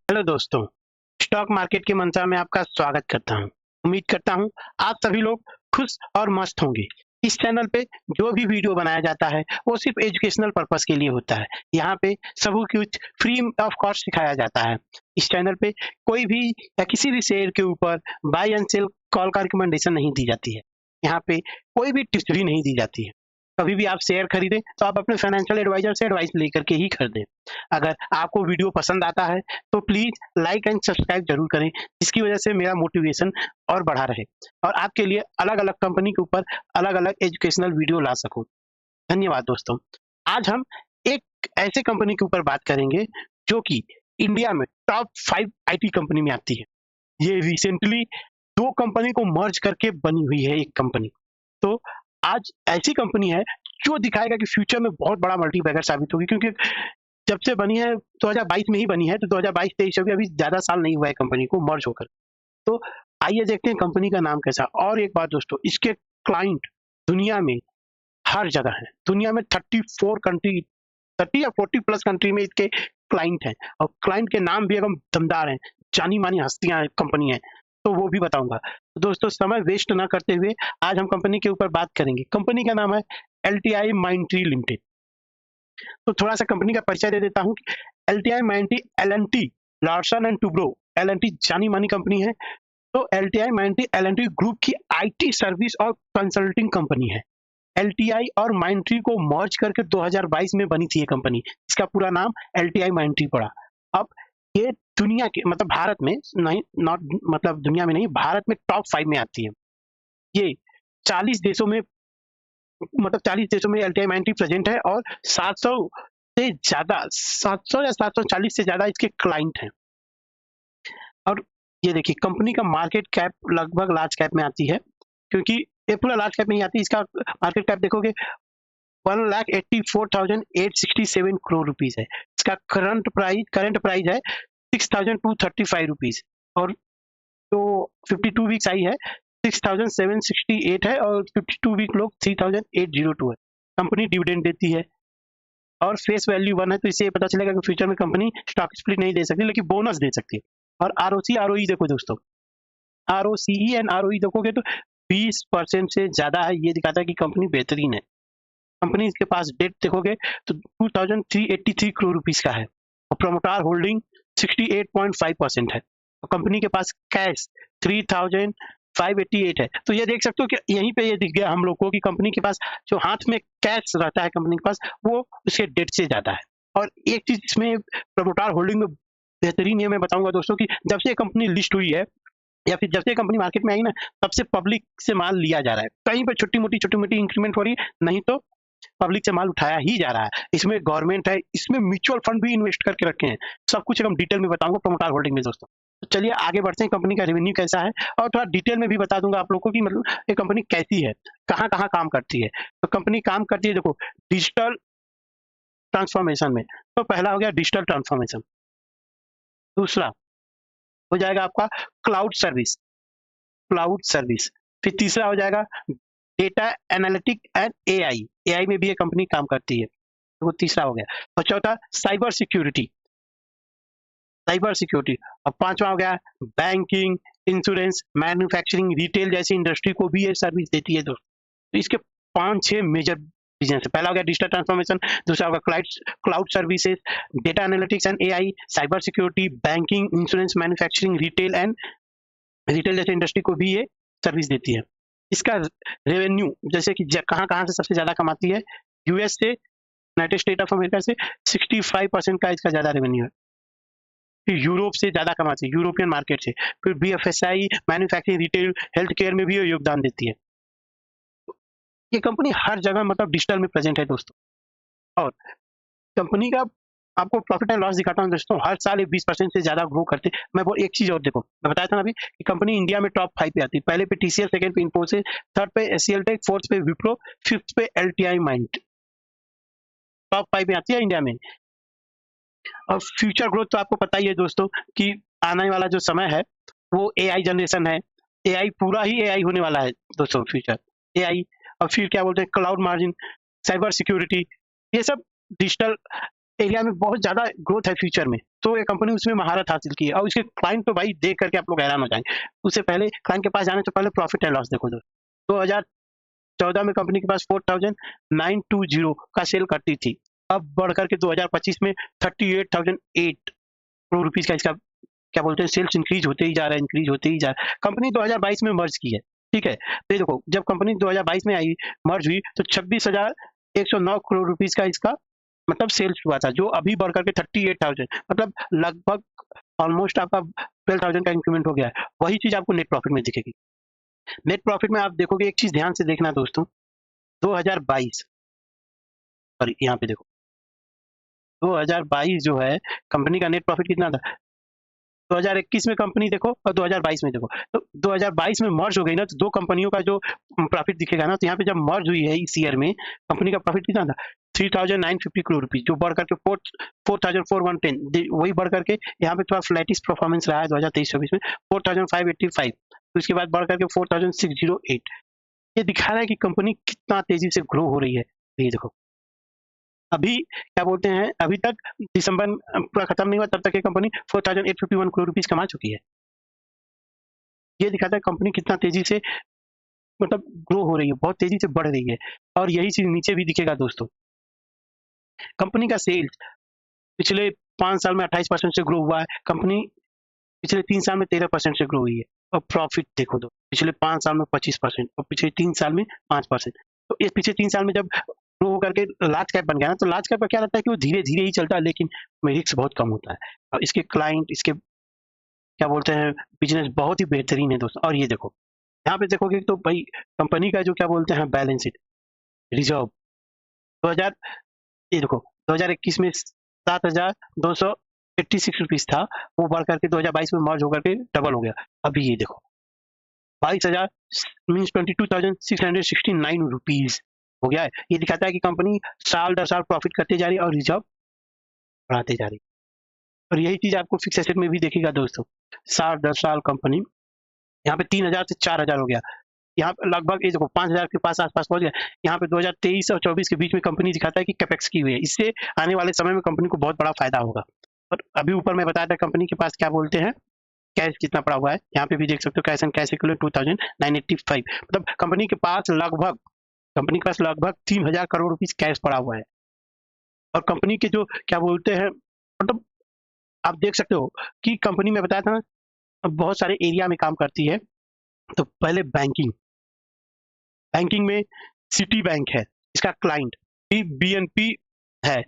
Hello दोस्तों, stock market की मंत्रा में आपका स्वागत करता हूं। उम्मीद करता हूं आप सभी लोग खुश और मस्त होंगे। इस चैनल पे जो भी वीडियो बनाया जाता है वो सिर्फ एजुकेशनल पर्पस के लिए होता है। यहाँ पे सब कुछ फ्री ऑफ कॉस्ट सिखाया जाता है। इस चैनल पे कोई भी या किसी भी शेयर के ऊपर बाय एंड सेल कॉल का रिकमेंडेशन नहीं दी जाती है। यहाँ पे कोई भी टिप्स भी नहीं दी जाती है। कभी भी आप शेयर खरीदें तो आप अपने फाइनेंशियल एडवाइजर से एडवाइस लेकर के ही खरीदें। अगर आपको वीडियो पसंद आता है तो प्लीज लाइक एंड सब्सक्राइब जरूर करें, जिसकी वजह से मेरा मोटिवेशन और बढ़ा रहे और आपके लिए अलग अलग कंपनी के ऊपर अलग अलग एजुकेशनल वीडियो ला सकूं। धन्यवाद दोस्तों। आज हम एक ऐसे कंपनी के ऊपर बात करेंगे जो कि इंडिया में टॉप 5 आईटी कंपनी में आती है। ये रिसेंटली दो कंपनी को मर्ज करके बनी हुई है एक कंपनी। तो आज ऐसी कंपनी है जो दिखाएगा कि फ्यूचर में बहुत बड़ा मल्टीबैगर साबित होगी, क्योंकि जब से बनी है 2022 में ही बनी है, तो 2022-23 अभी ज्यादा साल नहीं हुआ है कंपनी को मर्ज होकर। तो आइए देखते हैं कंपनी का नाम कैसा। और एक बात दोस्तों, इसके क्लाइंट दुनिया में हर जगह है। दुनिया में 34 कंट्री, 30 या 40 प्लस कंट्री में इसके क्लाइंट हैं और क्लाइंट के नाम भी एकदम दमदार हैं, जानी मानी हस्तियां कंपनी है, तो वो भी बताऊंगा। तो दोस्तों समय वेस्ट ना करते हुए आज हम कंपनी के ऊपर बात करेंगे। कंपनी का नाम है LTI माइंडट्री लिमिटेड। तो थोड़ा सा कंपनी का परिचय दे देता हूँ। LTI Mindtree L&T Larsen and Toubro, L&T जानी मानी कंपनी है। तो LTI माइंडट्री L&T ग्रुप की आईटी सर्विस और कंसल्टिंग कंपनी है। LTI और माइंडट्री को मर्ज करके 2022 में बनी थी ये कंपनी। इसका पूरा नाम LTI माइंडट्री पड़ा। अब ये दुनिया के मतलब भारत में नहीं, नॉट मतलब दुनिया में नहीं, भारत में टॉप 5 में आती है। ये 40 देशों में मतलब 40 देशों में LTI माइंडट्री प्रेजेंट है और 700 से ज्यादा 700 या 740 से ज्यादा इसके क्लाइंट हैं। और ये देखिए कंपनी का मार्केट कैप लगभग लार्ज कैप में आती है, क्योंकि ये पूरा लार्ज कैप में ही आती है। इसका मार्केट कैप देखोगे 1,84,867 करोड़ रुपीज है। इसका करंट प्राइस है 6,235 रुपीज। और जो 52 वीक्स आई है 6,768 है और 52 वीक लोग 3,802 है। कंपनी डिविडेंड देती है और फेस वैल्यू 1 है, तो इससे पता चलेगा कि फ्यूचर में कंपनी स्टॉक स्प्लिट नहीं दे सकती, लेकिन बोनस दे सकती है। और ROC ROE देखो दोस्तों, ROCE एंड ROE देखोगे तो 20% से ज्यादा है। ये दिखाता है कि कंपनी बेहतरीन है। कंपनी के पास डेट देखोगे तो 2,383 करोड़ रुपीस का है और प्रोमोटर होल्डिंग 68.5% है। और कंपनी के पास कैश 3,588 है। तो ये देख सकते हो कि यहीं पे ये दिख गया हम लोग को कि कंपनी के पास जो हाथ में कैश रहता है कंपनी के पास, वो उसके डेट से ज्यादा है। और एक चीज इसमें प्रोमोटर होल्डिंग में बेहतरीन है, मैं बताऊंगा दोस्तों कि जब से कंपनी लिस्ट हुई है या फिर जब से कंपनी मार्केट में आई ना, तब से पब्लिक से माल लिया जा रहा है। कहीं पर छोटी मोटी इंक्रीमेंट हो रही है, नहीं तो पब्लिक से माल उठाया ही जा रहा है। इसमें गवर्नमेंट है, इसमें म्यूचुअल फंड भी इन्वेस्ट करके रखे हैं। सब कुछ एकदम डिटेल में बताऊंगा प्रोमोटर होल्डिंग में दोस्तों। तो चलिए आगे बढ़ते हैं, कंपनी का रेवेन्यू कैसा है और थोड़ा डिटेल में भी बता दूंगा आप लोगों को कि मतलब ये कंपनी कैसी है, कहाँ कहाँ काम करती है। तो कंपनी काम करती है देखो डिजिटल ट्रांसफॉर्मेशन में। तो पहला हो गया डिजिटल ट्रांसफॉर्मेशन, दूसरा हो जाएगा आपका क्लाउड सर्विस, फिर तीसरा हो जाएगा डेटा एनालिटिक एंड एआई में भी ये कंपनी काम करती है, तो वो तीसरा हो गया। और चौथा साइबर सिक्योरिटी। और पांचवा हो गया बैंकिंग, इंश्योरेंस, मैन्युफैक्चरिंग, रिटेल जैसी इंडस्ट्री को भी ये सर्विस देती है दोस्तों। तो इसके 5-6 मेजर बिजनेस है। पहला हो गया डिजिटल ट्रांसफॉर्मेशन, दूसरा होगा cloud services, data analytics and AI, cyber security, banking, insurance, manufacturing, retail जैसे इंडस्ट्री को भी ये सर्विस देती है। इसका रेवेन्यू जैसे कि कहाँ कहाँ से सबसे ज्यादा कमाती है, यूएस से, यूनाइटेड स्टेट ऑफ अमेरिका से 65% का इसका ज्यादा रेवेन्यू है। फिर यूरोप से ज्यादा कमाती है, यूरोपियन मार्केट से। फिर BFSI, manufacturing, retail, health care में भी ये योगदान देती है। ये कंपनी हर जगह मतलब डिजिटल में प्रेजेंट है दोस्तों। और कंपनी का आपको प्रॉफिट एंड लॉस दिखाता हूँ दोस्तों। हर साल ये 20% से ज्यादा ग्रो करते। मैं वो एक चीज और देखो, मैं बताया था ना अभी कि कंपनी इंडिया में टॉप 5 पे आती है। पहले पे TCS, सेकंड पे इन्फोसिस, थर्ड पे HCL टेक, फोर्थ पे विप्रो, फिफ्थ पे LTI माइंड। टॉप 5 में आती है इंडिया में। और फ्यूचर ग्रोथ तो आपको पता ही है दोस्तों कि आने वाला जो समय है वो AI जनरेशन है। AI पूरा ही AI होने वाला है दोस्तों फ्यूचर। AI और फिर क्या बोलते हैं क्लाउड मार्जिन, साइबर सिक्योरिटी, ये सब डिजिटल एरिया में बहुत ज्यादा ग्रोथ है फ्यूचर में। तो ये कंपनी उसमें महारत हासिल की है और इसके क्लाइंट तो भाई देख करके आप लोग हैरान हो जाएंगे। उससे पहले क्लाइंट के पास जाने से पहले प्रॉफिट एंड लॉस देखो दोस्तों। 2014 में कंपनी के पास 4920 का सेल करती थी, अब बढ़ करके 2025 में 38,008 करोड़ रुपीज का इसका क्या बोलते हैं सेल्स इंक्रीज होते ही जा रहा है, इंक्रीज होते ही जा रहा है। कंपनी 2022 में मर्ज की है, ठीक है। तो ये देखो जब कंपनी 2022 में आई मर्ज हुई तो 26,109 करोड़ रुपीज का इसका मतलब सेल्स हुआ था, जो अभी बढ़ करके 38,000 मतलब लगभग ऑलमोस्ट आपका 12,000 का इंक्रीमेंट हो गया है। वही चीज आपको नेट प्रॉफिट में दिखेगी। नेट प्रॉफिट में आप देखोगे एक चीज ध्यान से देखना दोस्तों, 2022 और यहाँ पे देखो 2022 जो है कंपनी का नेट प्रॉफिट कितना था, 2021 में कंपनी देखो और 2022 में देखो। तो 2022 में मर्ज हो गई ना, तो दो कंपनियों का जो प्रॉफिट दिखेगा ना, तो यहाँ पे जब मर्ज हुई है इस ईयर में कंपनी का प्रॉफिट कितना था 3,950 करोड़ रुपीज, जो बढ़ करके 4,410, वही बढ़ करके यहाँ पे थोड़ा फ्लैटिश परफॉर्मेंस रहा है 2023-24 में 4,585, तो इसके बाद बढ़ करके 4,608। ये दिखा रहा है कि कंपनी कितना तेजी से ग्रो हो रही है। ये देखो अभी क्या बोलते हैं, अभी तक दिसंबर पूरा खत्म नहीं हुआ तब तक ये कंपनी 4,851 करोड़ रुपीज कमा चुकी है। ये दिखाता है कंपनी कितना तेजी से मतलब ग्रो हो रही है, बहुत तेजी से बढ़ रही है। और यही चीज नीचे भी दिखेगा दोस्तों, कंपनी का सेल्स पिछले 5 साल में 28% से ग्रो हुआ है, कंपनी पिछले 3 साल में 13% से ग्रो हुई है। और प्रॉफिट देखो तो पिछले 5 साल में 25% और पिछले 3 साल में 5%। तो इस पिछले 3 साल में जब ग्रो होकर के लार्ज कैप बन गया ना, तो लार्ज कैप का क्या रहता है कि वो धीरे धीरे ही चलता है, लेकिन रिस्क बहुत कम होता है और इसके क्लाइंट इसके क्या बोलते हैं बिजनेस बहुत ही बेहतरीन है दोस्तों। और ये देखो यहाँ पे देखोगे तो भाई कंपनी का जो क्या बोलते हैं बैलेंस शीट रिजर्व 2000 ये देखो 2021 में 7,286 रुपीज था, वो बढ़ करके 2022 में मर्ज होकर के डबल हो गया। अभी ये देखो 22,000 मीन्स 22,669 रुपीज हो गया है। ये दिखाता है कि कंपनी साल दर साल प्रॉफिट करते जा रही है और रिजर्व बढ़ाते जा रही है। और यही चीज आपको फिक्स एसेट में भी देखेगा दोस्तों, साल दर साल कंपनी यहाँ पे 3,000 से 4,000 हो गया, यहाँ पे लगभग ये देखो 5,000 के पास आसपास पहुंच गया। यहाँ पे 2023 और 24 के बीच में कंपनी दिखाता है कि कैपेक्स की हुई है, इससे आने वाले समय में कंपनी को बहुत बड़ा फायदा होगा। और अभी ऊपर मैं बताया था कंपनी के पास क्या बोलते हैं कैश कितना पड़ा हुआ है, यहाँ पे भी देख सकते हो कैश एंड कैश इक्विवेलेंट 2,985, मतलब कंपनी के पास लगभग 3,000 करोड़ रुपीज कैश पड़ा हुआ है। और कंपनी के जो क्या बोलते हैं मतलब आप देख सकते हो कि कंपनी में बताया था ना बहुत सारे एरिया में काम करती है। तो पहले बैंकिंग में सिटी बैंक है इसका क्लाइंट, BNP है,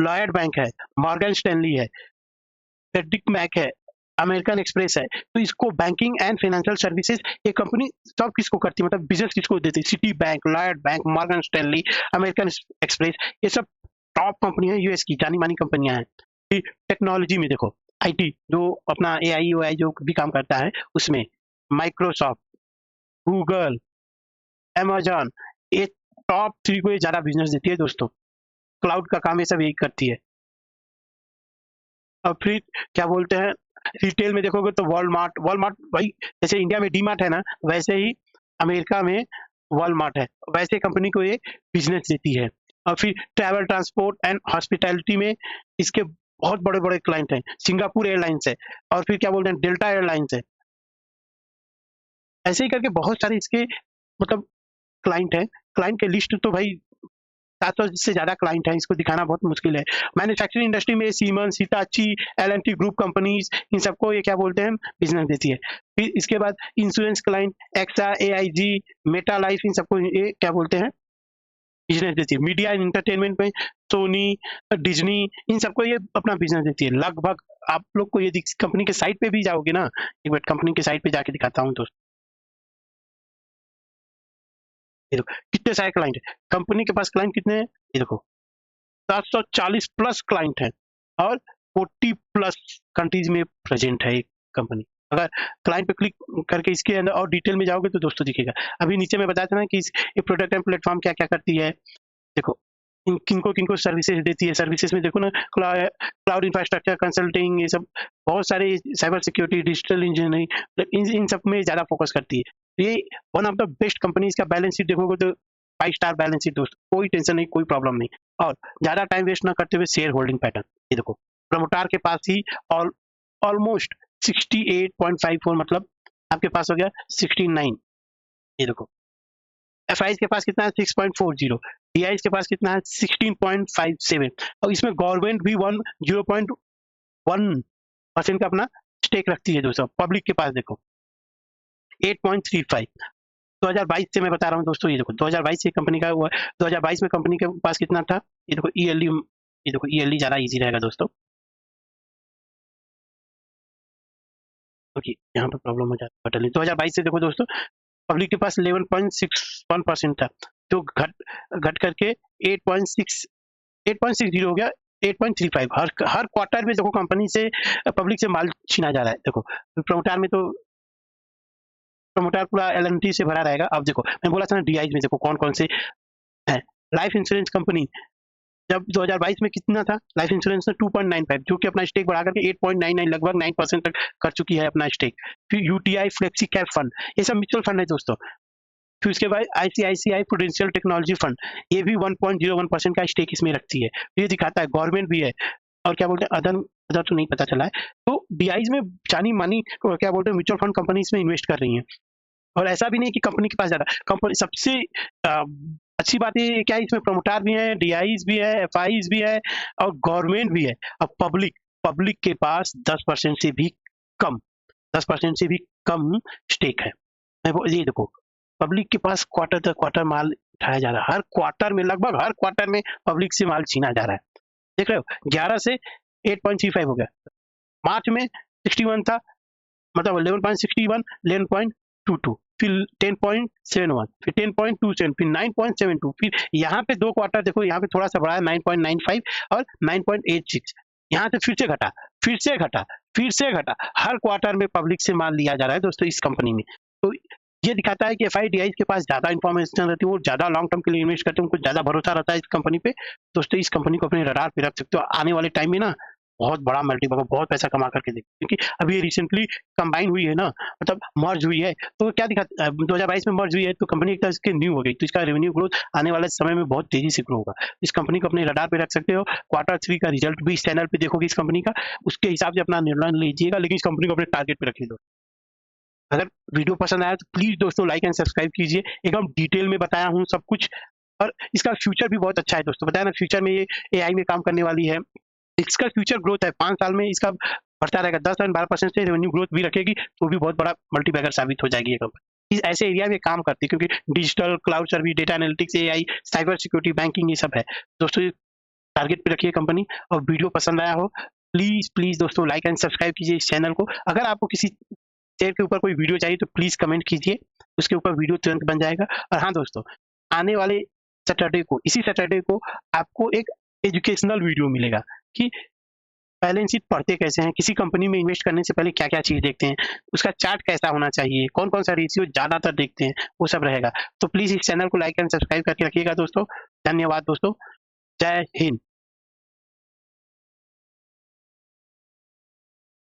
लॉयड बैंक है, मॉर्गन स्टैनली है, क्रेडिट मैक है, अमेरिकन एक्सप्रेस है। तो इसको बैंकिंग एंड फाइनेंशियल सर्विसेज ये कंपनी सब किसको करती है, मतलब बिजनेस किसको देती है, city bank, Lloyd bank, Morgan Stanley, American express, ये सब टॉप कंपनी है यूएस की जानी मानी कंपनियां हैं। टेक्नोलॉजी में देखो IT जो अपना AI जो भी काम करता है उसमें माइक्रोसॉफ्ट, गूगल, अमेजॉन, ये टॉप 3 को ये ज्यादा बिजनेस देती है दोस्तों। क्लाउड का काम ये सब यही करती है। और फिर क्या बोलते हैं रिटेल में देखोगे तो वॉलमार्ट भाई जैसे इंडिया में डीमार्ट है ना, वैसे ही अमेरिका में वॉलमार्ट है, वैसे कंपनी को ये बिजनेस देती है। और फिर ट्रैवल ट्रांसपोर्ट एंड हॉस्पिटैलिटी में इसके बहुत बड़े बड़े क्लाइंट हैं, सिंगापुर एयरलाइंस है और फिर क्या बोलते हैं डेल्टा एयरलाइंस है। ऐसे ही करके बहुत सारे इसके मतलब क्लाइंट है। क्लाइंट के लिस्ट तो भाई 700 से ज्यादा क्लाइंट है, इसको दिखाना बहुत मुश्किल है। मैन्युफैक्चरिंग इंडस्ट्री में Siemens, Hitachi, L&T group companies, इन सबको ये क्या बोलते हैं बिजनेस देती है। फिर इसके बाद insurance client AXA, AIG, MetLife, इन सबको ये क्या बोलते हैं बिजनेस देती है। मीडिया एंड एंटरटेनमेंट में सोनी, डिज्नी, इन सबको ये अपना बिजनेस देती है। लगभग आप लोग को ये कंपनी के साइट पे भी जाओगे ना, एक बार कंपनी के साइट पे जाके दिखाता हूँ दोस्तों, ये देखो कितने सारे क्लाइंट है कंपनी के पास। क्लाइंट कितने हैं ये देखो 740 प्लस क्लाइंट है और 40 प्लस कंट्रीज में प्रेजेंट है ये कंपनी। अगर क्लाइंट पे क्लिक करके इसके अंदर और डिटेल में जाओगे तो दोस्तों दिखेगा। अभी नीचे में बताया था ना कि ये प्रोडक्ट एंड प्लेटफॉर्म क्या क्या करती है। देखो किनको किनको सर्विसेज देती है, सर्विसेज में देखो ना क्लाउड इंफ्रास्ट्रक्चर कंसल्टिंग, ये सब बहुत सारे साइबर सिक्योरिटी, डिजिटल इंजीनियरिंग, इन सब में ज्यादा फोकस करती है। ये one of the best company. इसका बैलेंस शीट देखोगे तो 5 स्टार बैलेंस शीट दोस्तों, कोई टेंशन नहीं, कोई प्रॉब्लम नहीं। और ज्यादा टाइम वेस्ट ना करते हुए शेयर होल्डिंग पैटर्न ये देखो प्रमोटार के पास ही ऑलमोस्ट 68.54, मतलब आपके पास हो गया 69। ये देखो एफआईज के पास कितना है 6.40, डीआईज के पास कितना है 16.57, और इसमें गवर्नमेंट भी 0.1% का अपना स्टेक रखती है दोस्तों। पब्लिक के पास देखो 8.35। 2022 से मैं बता रहा हूँ दोस्तों, ये देखो 2022 से कंपनी का हुआ, 2022 में कंपनी के पास कितना था, ये देखो ईयरली, ये देखो ईयरली ज्यादा इजी रहेगा दोस्तों, क्योंकि यहाँ पर प्रॉब्लम हो जाता है। 2022 से देखो दोस्तों, पब्लिक के पास 11.61% था, जो घट करके 8.60 हो गया 8.35। हर क्वार्टर में देखो कंपनी से, पब्लिक से माल छीना जा रहा है। देखो प्रमोटार में तो प्रमोटार पूरा एल&टी से भरा रहेगा। अब देखो मैं बोला था ना डीआई में देखो कौन कौन से है। लाइफ इंश्योरेंस कंपनी जब 2022 में कितना था, लाइफ इंश्योरेंस ने 2.95, जो कि अपना स्टेक बढ़ा करके 8.99 लगभग 9% तक कर चुकी है अपना स्टेक। फिर यूटीआई फ्लेक्सी कैप फंड, ये सब म्यूचुअल फंड है दोस्तों। फिर उसके बाद आईसीआईसीआई प्रूडेंशियल टेक्नोलॉजी फंड, ये भी 1.01% का स्टेक इसमें रखती है। ये दिखाता है गवर्नमेंट भी है, और क्या बोलते हैं अदर तो नहीं पता चला है। तो डीआईज में जानी मानी क्या बोलते हैं म्यूचुअल फंड कंपनी इसमें इन्वेस्ट कर रही है। और ऐसा भी नहीं कि कंपनी के पास ज्यादा, कंपनी सबसे अच्छी बात ये क्या है, इसमें प्रमोटार भी है, डीआईज भी है, एफआईज भी है, और गवर्नमेंट भी है। अब पब्लिक के पास 10% से भी कम 10% से भी कम स्टेक है। ये देखो पब्लिक के पास क्वार्टर तक क्वार्टर माल उठाया जा रहा है, हर क्वार्टर में, लगभग हर क्वार्टर में पब्लिक से माल छीना जा रहा है। देख रहे हो 11 से 8.35 हो गया, मार्च में 61 था, मतलब 11.61, 11.22, फिर 10.71, फिर 10.27, फिर 9.72, फिर यहाँ पे 2 क्वार्टर देखो, यहाँ पे थोड़ा सा बढ़ा है 9.95 और 9.86, यहाँ से फिर से घटा। हर क्वार्टर में पब्लिक से माल लिया जा रहा है दोस्तों इस कंपनी में। तो ये दिखाता है कि एफआईडीआई के पास ज्यादा इन्फॉर्मेशन रहती है, वो ज्यादा लॉन्ग टर्म के लिए इन्वेस्ट करते हैं, उनको ज्यादा भरोसा रहता है इस कंपनी पे। दोस्तों इस कंपनी को अपने रडार पे रख सकते हो, आने वाले टाइम में ना बहुत बड़ा मल्टीबैगर, बहुत पैसा कमा करके देखते, क्योंकि अभी ये रिसेंटली कंबाइन हुई है ना, मतलब मर्ज हुई है। तो क्या दिखा 2022 में मर्ज हुई है, तो कंपनी एक तरह से न्यू हो गई, तो इसका रेवेन्यू ग्रोथ आने वाले समय में बहुत तेजी से ग्रो होगा। इस कंपनी को अपने रडार पे रख सकते हो। Q3 का रिजल्ट भी इस चैनल पे देखोगे इस कंपनी का, उसके हिसाब से अपना निर्णय लीजिएगा, लेकिन इस कंपनी को अपने टारगेट पे रखिए दो। अगर वीडियो पसंद आया तो प्लीज दोस्तों लाइक एंड सब्सक्राइब कीजिए। एकदम डिटेल में बताया हूँ सब कुछ, और इसका फ्यूचर भी बहुत अच्छा है दोस्तों। बताया ना फ्यूचर में ये एआई में काम करने वाली है, इसका फ्यूचर ग्रोथ है 5 साल में इसका बढ़ता रहेगा, 10 और 12% से रेवेन्यू ग्रोथ भी रखेगी, तो भी बहुत बड़ा मल्टीबैगर साबित हो जाएगी ये कंपनी। इस ऐसे एरिया में काम करती है, क्योंकि digital cloud service, data analytics, AI, cyber security, banking, ये सब है दोस्तों। टारगेट पे रखिए कंपनी। और वीडियो पसंद आया हो प्लीज दोस्तों लाइक एंड सब्सक्राइब कीजिए इस चैनल को। अगर आपको किसी शेयर के ऊपर कोई वीडियो चाहिए तो प्लीज कमेंट कीजिए, उसके ऊपर वीडियो तुरंत बन जाएगा। और हाँ दोस्तों, आने वाले सैटरडे को, इसी सैटरडे को आपको एक एजुकेशनल वीडियो मिलेगा कि बैलेंस शीट पढ़ते कैसे हैं, किसी कंपनी में इन्वेस्ट करने से पहले क्या क्या चीज देखते हैं, उसका चार्ट कैसा होना चाहिए, कौन कौन सा रेशियो ज्यादातर देखते हैं, वो सब रहेगा। तो प्लीज इस चैनल को लाइक एंड सब्सक्राइब करके रखिएगा दोस्तों। धन्यवाद दोस्तों, जय हिंद।